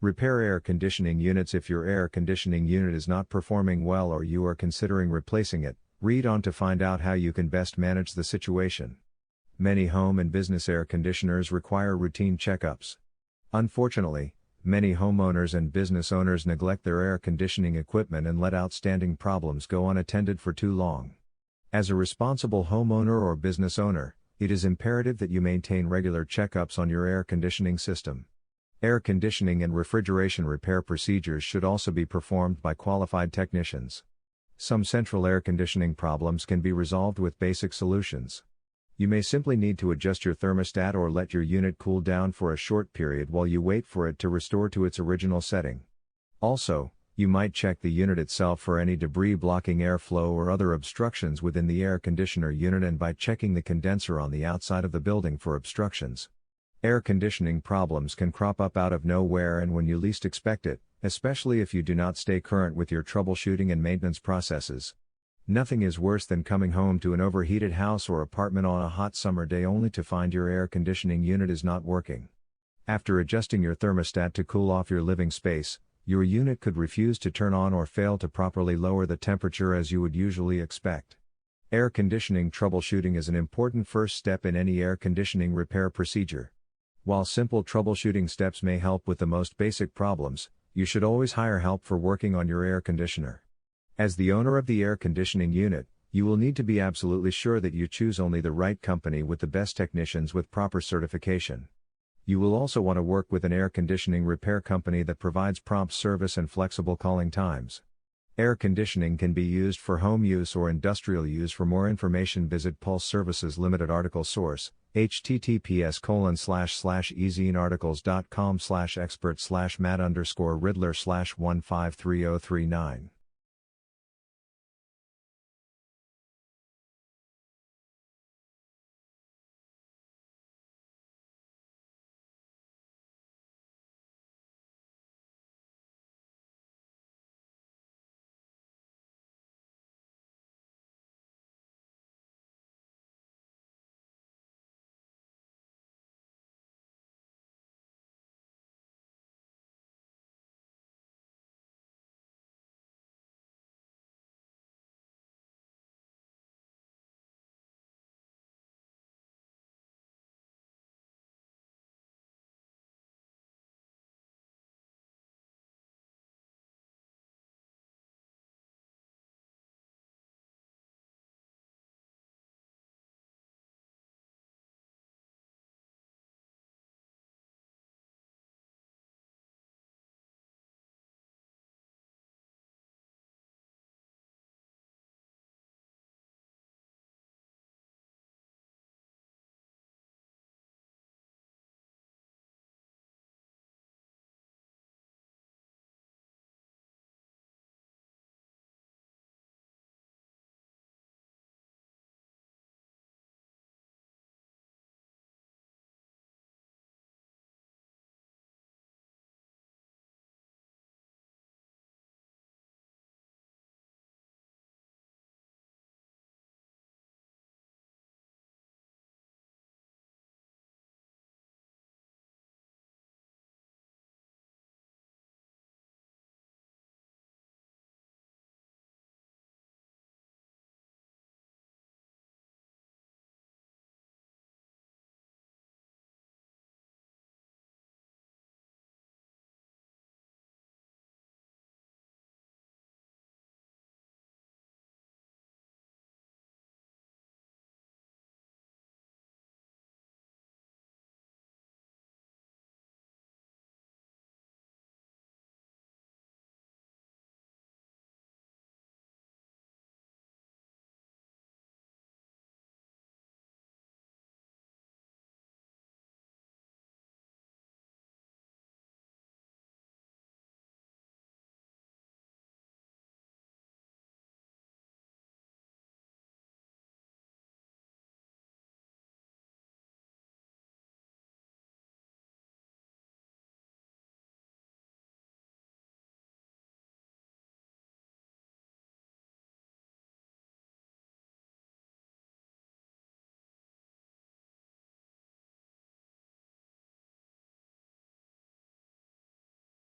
Repair air conditioning units. If your air conditioning unit is not performing well or you are considering replacing it, read on to find out how you can best manage the situation. Many home and business air conditioners require routine checkups. Unfortunately, many homeowners and business owners neglect their air conditioning equipment and let outstanding problems go unattended for too long. As a responsible homeowner or business owner, it is imperative that you maintain regular checkups on your air conditioning system. Air conditioning and refrigeration repair procedures should also be performed by qualified technicians. Some central air conditioning problems can be resolved with basic solutions. You may simply need to adjust your thermostat or let your unit cool down for a short period while you wait for it to restore to its original setting. Also, you might check the unit itself for any debris blocking airflow or other obstructions within the air conditioner unit and by checking the condenser on the outside of the building for obstructions. Air conditioning problems can crop up out of nowhere and when you least expect it, especially if you do not stay current with your troubleshooting and maintenance processes. Nothing is worse than coming home to an overheated house or apartment on a hot summer day only to find your air conditioning unit is not working. After adjusting your thermostat to cool off your living space, your unit could refuse to turn on or fail to properly lower the temperature as you would usually expect. Air conditioning troubleshooting is an important first step in any air conditioning repair procedure. While simple troubleshooting steps may help with the most basic problems, you should always hire help for working on your air conditioner. As the owner of the air conditioning unit, you will need to be absolutely sure that you choose only the right company with the best technicians with proper certification. You will also want to work with an air conditioning repair company that provides prompt service and flexible calling times. Air conditioning can be used for home use or industrial use. For more information, visit Pulse Services Limited. Article source: https://ezinearticles.com/expert/Matt_Riddler/153039